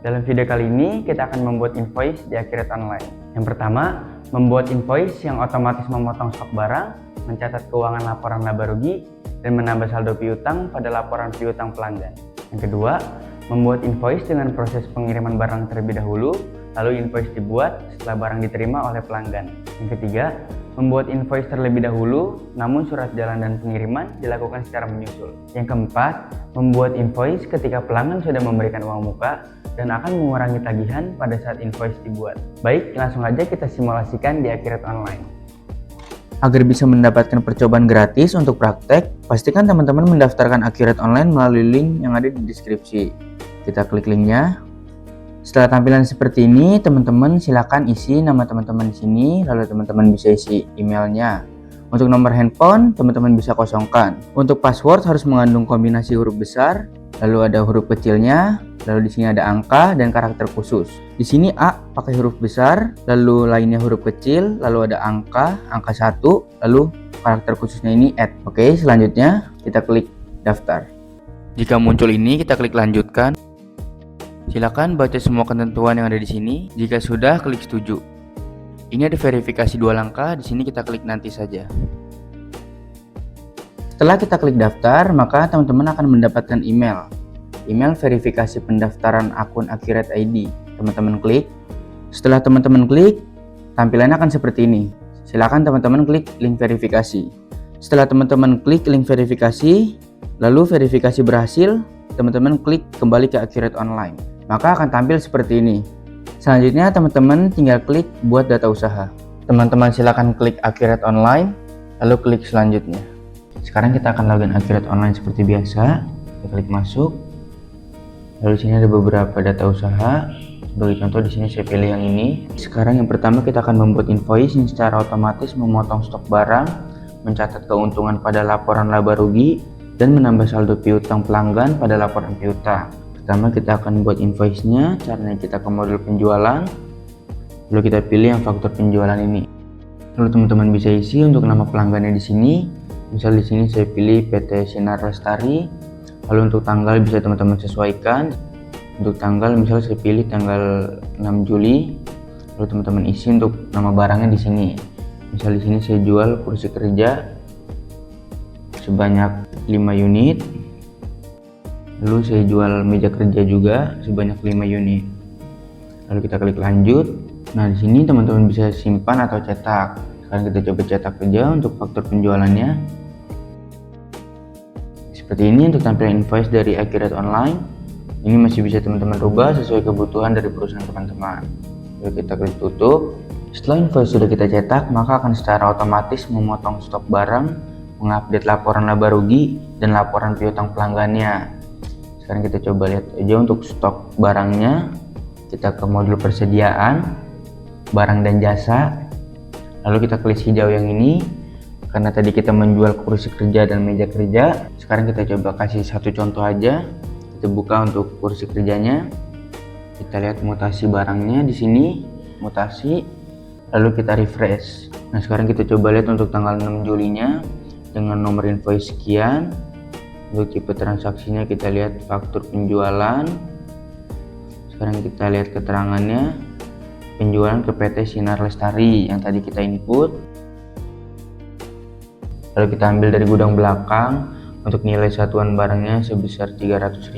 Dalam video kali ini kita akan membuat invoice di Accurate Online. Yang pertama, membuat invoice yang otomatis memotong stok barang, mencatat keuangan laporan laba rugi, dan menambah saldo piutang pada laporan piutang pelanggan. Yang kedua, membuat invoice dengan proses pengiriman barang terlebih dahulu, lalu invoice dibuat setelah barang diterima oleh pelanggan. Yang ketiga, membuat invoice terlebih dahulu, namun surat jalan dan pengiriman dilakukan secara menyusul. Yang keempat, membuat invoice ketika pelanggan sudah memberikan uang muka dan akan mengurangi tagihan pada saat invoice dibuat. Baik, langsung aja kita simulasikan di Accurate Online. Agar bisa mendapatkan percobaan gratis untuk praktek, pastikan teman-teman mendaftarkan Accurate Online melalui link yang ada di deskripsi. Kita klik linknya. Setelah tampilan seperti ini, teman-teman silakan isi nama teman-teman di sini, lalu teman-teman bisa isi emailnya. Untuk nomor handphone, teman-teman bisa kosongkan. Untuk password harus mengandung kombinasi huruf besar, lalu ada huruf kecilnya, lalu di sini ada angka dan karakter khusus. Di sini A pakai huruf besar, lalu lainnya huruf kecil, lalu ada angka 1, lalu karakter khususnya ini @ Oke, selanjutnya kita klik daftar. Jika muncul ini, kita klik lanjutkan. Silakan baca semua ketentuan yang ada di sini. Jika sudah, klik setuju. Ini ada verifikasi 2 langkah, di sini kita klik nanti saja. Setelah kita klik daftar, maka teman-teman akan mendapatkan email verifikasi pendaftaran akun Accurate ID. Teman-teman klik. Setelah teman-teman klik, tampilannya akan seperti ini. Silakan teman-teman klik link verifikasi. Setelah teman-teman klik link verifikasi, lalu verifikasi berhasil, teman-teman klik kembali ke Accurate Online. Maka akan tampil seperti ini. Selanjutnya teman-teman tinggal klik buat data usaha. Teman-teman silakan klik Accurate Online, lalu klik selanjutnya. Sekarang kita akan login Accurate Online seperti biasa. Kita klik masuk. Lalu di sini ada beberapa data usaha. Sebagai contoh di sini saya pilih yang ini. Sekarang yang pertama kita akan membuat invoice yang secara otomatis memotong stok barang, mencatat keuntungan pada laporan laba rugi, dan menambah saldo piutang pelanggan pada laporan piutang. Pertama kita akan buat invoice-nya. Caranya kita ke modul penjualan. Lalu kita pilih yang faktur penjualan ini. Lalu teman-teman bisa isi untuk nama pelanggannya di sini. Misal di sini saya pilih PT Sinar Lestari. Lalu untuk tanggal bisa teman-teman sesuaikan. Untuk tanggal misalnya saya pilih tanggal 6 Juli. Lalu teman-teman isi untuk nama barangnya di sini. Misal di sini saya jual kursi kerja sebanyak 5 unit. Lalu saya jual meja kerja juga sebanyak 5 unit. Lalu kita klik lanjut. Nah, di sini teman-teman bisa simpan atau cetak. Sekarang kita coba cetak saja untuk faktur penjualannya. Seperti ini untuk tampilan invoice dari Accurate Online. Ini masih bisa teman-teman rubah sesuai kebutuhan dari perusahaan teman-teman. Lalu kita klik tutup. Setelah invoice sudah kita cetak, maka akan secara otomatis memotong stok barang, mengupdate laporan laba rugi, dan laporan piutang pelanggannya. Sekarang kita coba lihat aja untuk stok barangnya. Kita ke modul persediaan, barang dan jasa. Lalu kita klik hijau yang ini. Karena tadi kita menjual kursi kerja dan meja kerja, sekarang kita coba kasih satu contoh aja. Kita buka untuk kursi kerjanya. Kita lihat mutasi barangnya di sini, mutasi. Lalu kita refresh. Nah, sekarang kita coba lihat untuk tanggal 6 Julinya dengan nomor invoice sekian. Untuk tipe transaksinya kita lihat faktur penjualan. Sekarang kita lihat keterangannya. Penjualan ke PT Sinar Lestari yang tadi kita input. Lalu kita ambil dari gudang belakang untuk nilai satuan barangnya sebesar 300.000.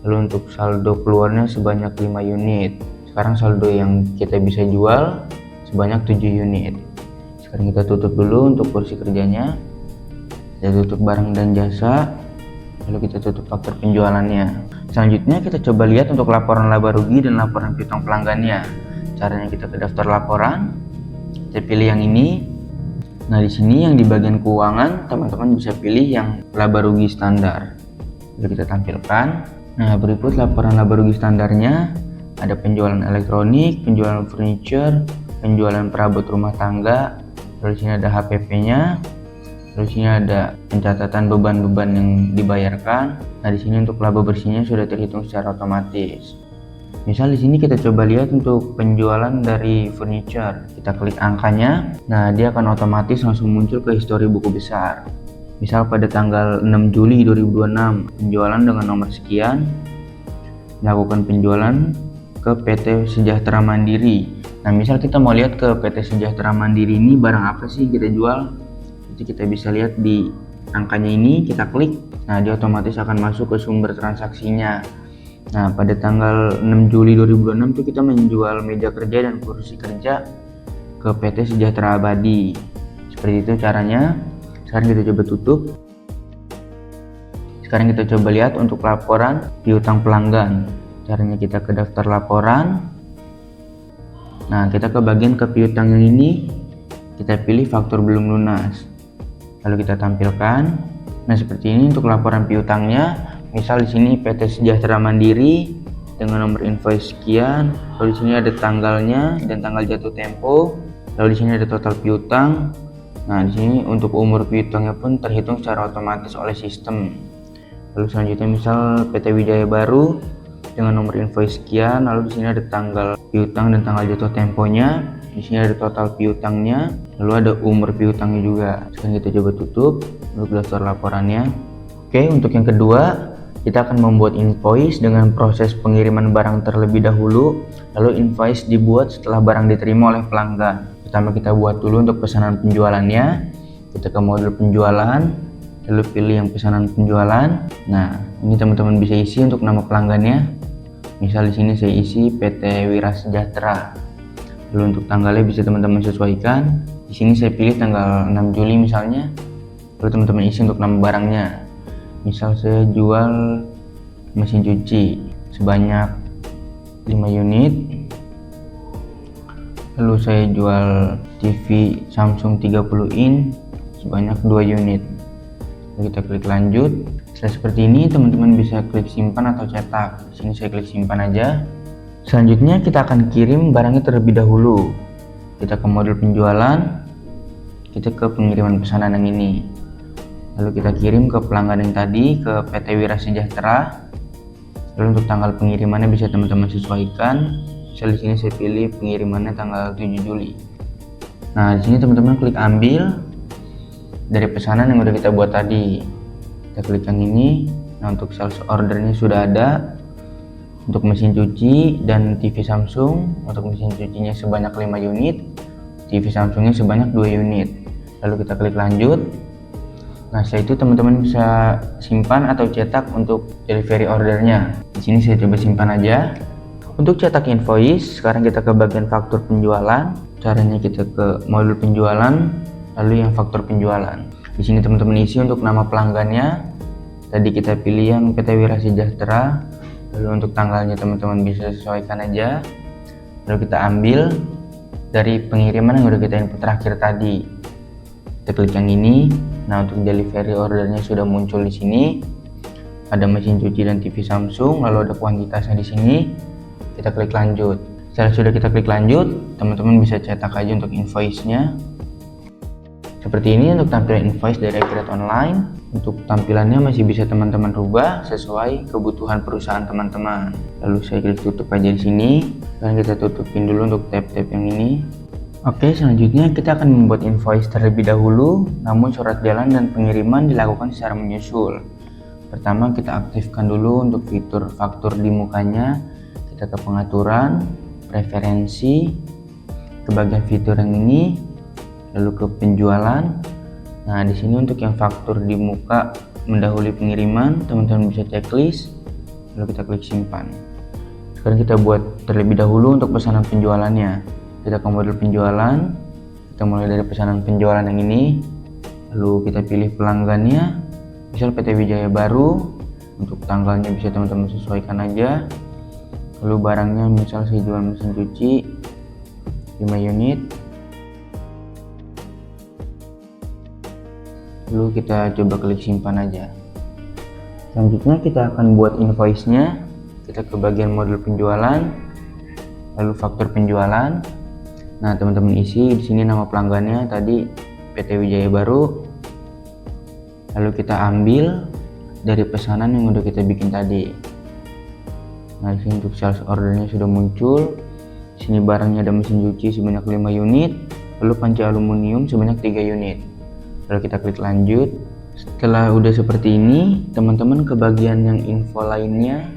Lalu untuk saldo keluarnya sebanyak 5 unit. Sekarang saldo yang kita bisa jual sebanyak 7 unit. Sekarang kita tutup dulu untuk kursi kerjanya. Kita tutup barang dan jasa. Lalu kita tutup faktur penjualannya. Selanjutnya kita coba lihat untuk laporan laba rugi dan laporan piutang pelanggannya. Caranya kita ke daftar laporan. Kita pilih yang ini. Nah, di sini yang di bagian keuangan, teman-teman bisa pilih yang laba rugi standar. Lalu kita tampilkan. Nah, berikut laporan laba rugi standarnya. Ada penjualan elektronik, penjualan furniture, penjualan perabot rumah tangga. Lalu di sini ada HPP-nya. Lalu di sini ada pencatatan beban-beban yang dibayarkan. Nah, di sini untuk laba bersihnya sudah terhitung secara otomatis. Misal di sini kita coba lihat untuk penjualan dari furniture. Kita klik angkanya. Nah, dia akan otomatis langsung muncul ke histori buku besar. Misal pada tanggal 6 Juli 2026 penjualan dengan nomor sekian. melakukan penjualan ke PT Sejahtera Mandiri. Nah, misal kita mau lihat ke PT Sejahtera Mandiri ini barang apa sih kita jual, jadi kita bisa lihat di angkanya ini, kita klik. Nah, dia otomatis akan masuk ke sumber transaksinya. Nah, pada tanggal 6 Juli 2026 itu kita menjual meja kerja dan kursi kerja ke PT Sejahtera Abadi. Seperti itu caranya. Sekarang kita coba tutup. Sekarang kita coba lihat untuk laporan piutang pelanggan. Caranya kita ke daftar laporan. Nah, kita ke bagian ke piutang yang ini, kita pilih faktur belum lunas. Lalu kita tampilkan. Nah, seperti ini untuk laporan piutangnya. Misal di sini PT Sejahtera Mandiri dengan nomor invoice sekian, lalu di sini ada tanggalnya dan tanggal jatuh tempo, lalu di sini ada total piutang. Nah, di sini untuk umur piutangnya pun terhitung secara otomatis oleh sistem. Lalu selanjutnya misal PT Wijaya Baru dengan nomor invoice sekian, lalu di sini ada tanggal piutang dan tanggal jatuh temponya. Di sini ada total piutangnya, lalu ada umur piutangnya juga. Sekarang kita coba tutup untuk daftar laporannya. Oke, untuk yang kedua, kita akan membuat invoice dengan proses pengiriman barang terlebih dahulu, lalu invoice dibuat setelah barang diterima oleh pelanggan. Pertama kita buat dulu untuk pesanan penjualannya. Kita ke modul penjualan, lalu pilih yang pesanan penjualan. Nah, ini teman-teman bisa isi untuk nama pelanggannya. Misal di sini saya isi PT Wira Sejahtera. Lalu untuk tanggalnya bisa teman-teman sesuaikan. Di sini saya pilih tanggal 6 Juli misalnya. Lalu teman-teman isi untuk nama barangnya. Misal saya jual mesin cuci sebanyak 5 unit, lalu saya jual TV Samsung 30 in sebanyak 2 unit. Lalu kita klik lanjut. Setelah seperti ini teman-teman bisa klik simpan atau cetak. Di sini saya klik simpan aja. Selanjutnya kita akan kirim barangnya terlebih dahulu. Kita ke modul penjualan, kita ke pengiriman pesanan yang ini. Lalu kita kirim ke pelanggan yang tadi, ke PT Wira Sejahtera. Lalu untuk tanggal pengirimannya bisa teman-teman sesuaikan. Misal di sini saya pilih pengirimannya tanggal 7 Juli. Nah, di sini teman-teman klik ambil dari pesanan yang udah kita buat tadi. Kita klik yang ini. Nah, untuk sales ordernya sudah ada. Untuk mesin cuci dan TV Samsung, untuk mesin cucinya sebanyak 5 unit, TV Samsungnya sebanyak 2 unit. Lalu kita klik lanjut. Nah, setelah itu teman-teman bisa simpan atau cetak untuk delivery ordernya. Di sini saya coba simpan aja. Untuk cetak invoice, sekarang kita ke bagian faktur penjualan. Caranya kita ke modul penjualan, lalu yang faktur penjualan. Di sini teman-teman isi untuk nama pelanggannya. Tadi kita pilih yang PT Wira Sejahtera. Lalu untuk tanggalnya teman-teman bisa sesuaikan aja. Lalu kita ambil dari pengiriman yang udah kita input terakhir tadi. Kita klik yang ini. Nah, untuk delivery ordernya sudah muncul di sini. Ada mesin cuci dan TV Samsung, lalu ada kuantitasnya di sini. Kita klik lanjut. Setelah sudah kita klik lanjut, teman-teman bisa cetak aja untuk invoice-nya. Seperti ini untuk tampilan invoice dari Accurate Online. Untuk tampilannya masih bisa teman-teman rubah sesuai kebutuhan perusahaan teman-teman. Lalu saya klik tutup aja di sini. Dan kita tutupin dulu untuk tab-tab yang ini. Oke, selanjutnya kita akan membuat invoice terlebih dahulu, namun surat jalan dan pengiriman dilakukan secara menyusul. Pertama kita aktifkan dulu untuk fitur faktur di mukanya. Kita ke pengaturan, preferensi, ke bagian fitur yang ini, lalu ke penjualan. Nah, di sini untuk yang faktur di muka mendahului pengiriman, teman-teman bisa checklist, lalu kita klik simpan. Sekarang kita buat terlebih dahulu untuk pesanan penjualannya. Kita ke modul penjualan, kita mulai dari pesanan penjualan yang ini, lalu kita pilih pelanggannya, misal PT Wijaya Baru. Untuk tanggalnya bisa teman-teman sesuaikan aja. Lalu barangnya misal saya jual mesin cuci 5 unit. Lalu kita coba klik simpan aja. Selanjutnya kita akan buat invoice-nya. Kita ke bagian modul penjualan, lalu faktur penjualan. Nah, teman-teman isi di sini nama pelanggannya tadi PT Wijaya Baru. Lalu kita ambil dari pesanan yang udah kita bikin tadi. Nah, di sini untuk sales ordernya sudah muncul. Di sini barangnya ada mesin cuci sebanyak 5 unit, lalu panci aluminium sebanyak 3 unit. Lalu kita klik lanjut. Setelah udah seperti ini, teman-teman ke bagian yang info lainnya.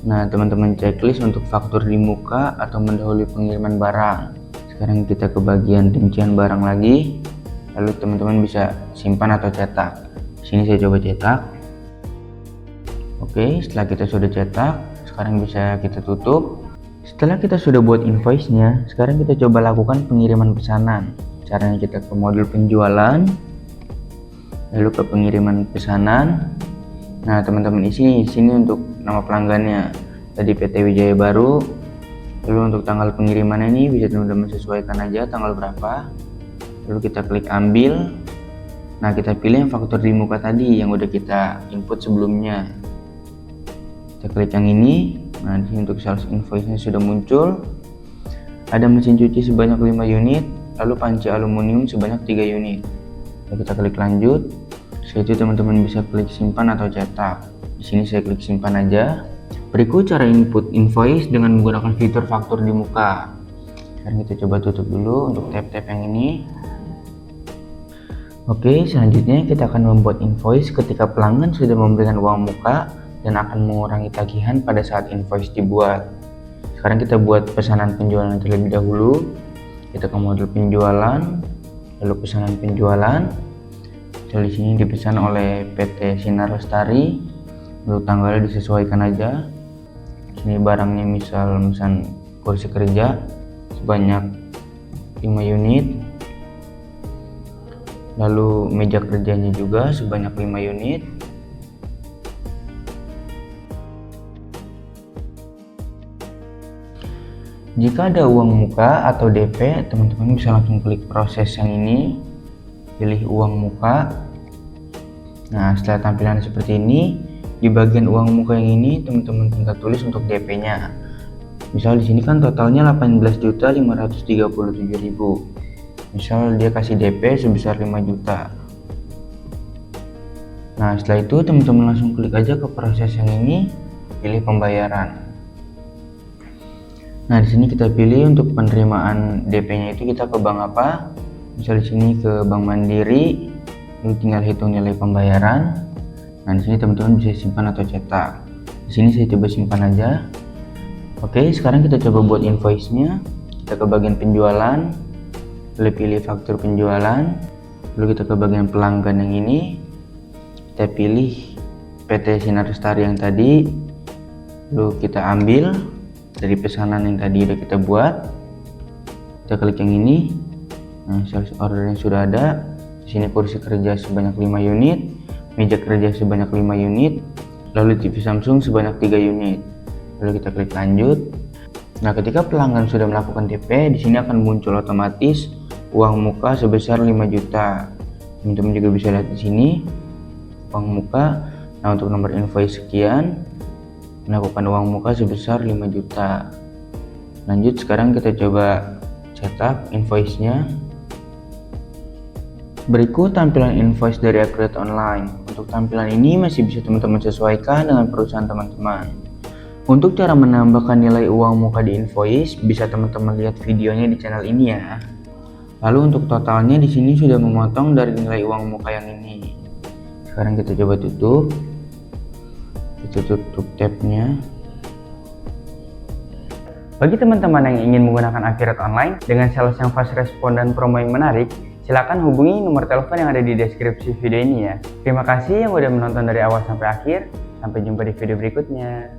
Nah, teman-teman checklist untuk faktur di muka atau mendahului pengiriman barang. Sekarang kita ke bagian rincian barang lagi. Lalu teman-teman bisa simpan atau cetak. Sini saya coba cetak. Oke, setelah kita sudah cetak, sekarang bisa kita tutup. Setelah kita sudah buat invoice-nya, sekarang kita coba lakukan pengiriman pesanan. Caranya kita ke modul penjualan, lalu ke pengiriman pesanan. Nah, teman-teman isi sini untuk nama pelanggannya. Tadi PT Wijaya Baru. Lalu untuk tanggal pengiriman ini bisa teman-teman sesuaikan aja tanggal berapa. Lalu kita klik ambil. Nah, kita pilih yang faktur di muka tadi yang udah kita input sebelumnya. Kita klik yang ini. Nah, di sini untuk sales invoice-nya sudah muncul. Ada mesin cuci sebanyak 5 unit, lalu panci aluminium sebanyak 3 unit. Lalu kita klik lanjut. Setelah itu teman-teman bisa klik simpan atau cetak. Di sini saya klik simpan aja. Berikut cara input invoice dengan menggunakan fitur faktur di muka. Sekarang kita coba tutup dulu untuk tab-tab yang ini. Oke, selanjutnya kita akan membuat invoice ketika pelanggan sudah memberikan uang muka dan akan mengurangi tagihan pada saat invoice dibuat. Sekarang kita buat pesanan penjualan terlebih dahulu. Kita ke modul penjualan, lalu pesanan penjualan. Di sini dipesan oleh PT Sinar Lestari. Untuk tanggalnya disesuaikan aja. Sini barangnya misal kursi kerja sebanyak 5 unit. Lalu meja kerjanya juga sebanyak 5 unit. Jika ada uang muka atau DP, teman-teman bisa langsung klik proses yang ini. Pilih uang muka. Nah, setelah tampilan seperti ini, di bagian uang muka yang ini teman-teman tinggal tulis untuk DP-nya. Misal di sini kan totalnya 18.537.000. Misal dia kasih DP sebesar 5 juta. Nah, setelah itu teman-teman langsung klik aja ke proses yang ini, pilih pembayaran. Nah, di sini kita pilih untuk penerimaan DP-nya itu kita ke bank apa? Misal di sini ke Bank Mandiri, lalu tinggal hitung nilai pembayaran. Nah, di sini teman-teman bisa simpan atau cetak. Di sini saya coba simpan aja. Oke, sekarang kita coba buat invoice-nya. Kita ke bagian penjualan, lalu pilih faktur penjualan, lalu kita ke bagian pelanggan yang ini. Kita pilih PT Sinar Lestari yang tadi, lalu kita ambil dari pesanan yang tadi udah kita buat. Kita klik yang ini. Nah, sales order yang sudah ada. Di sini kursi kerja sebanyak 5 unit, meja kerja sebanyak 5 unit, lalu TV Samsung sebanyak 3 unit. Lalu kita klik lanjut. Nah, ketika pelanggan sudah melakukan DP, di sini akan muncul otomatis uang muka sebesar 5 juta. Teman-teman juga bisa lihat di sini uang muka. Nah, untuk nomor invoice sekian, melakukan uang muka sebesar 5 juta. Lanjut, sekarang kita coba cetak invoice-nya. Berikut tampilan invoice dari Accurate Online. Untuk tampilan ini masih bisa teman-teman sesuaikan dengan perusahaan teman-teman. Untuk cara menambahkan nilai uang muka di invoice, bisa teman-teman lihat videonya di channel ini ya. Lalu untuk totalnya di sini sudah memotong dari nilai uang muka yang ini. Sekarang kita coba tutup. Kita tutup tabnya. Bagi teman-teman yang ingin menggunakan Accurate Online dengan sales yang fast respon dan promo yang menarik, silakan hubungi nomor telepon yang ada di deskripsi video ini ya. Terima kasih yang udah menonton dari awal sampai akhir. Sampai jumpa di video berikutnya.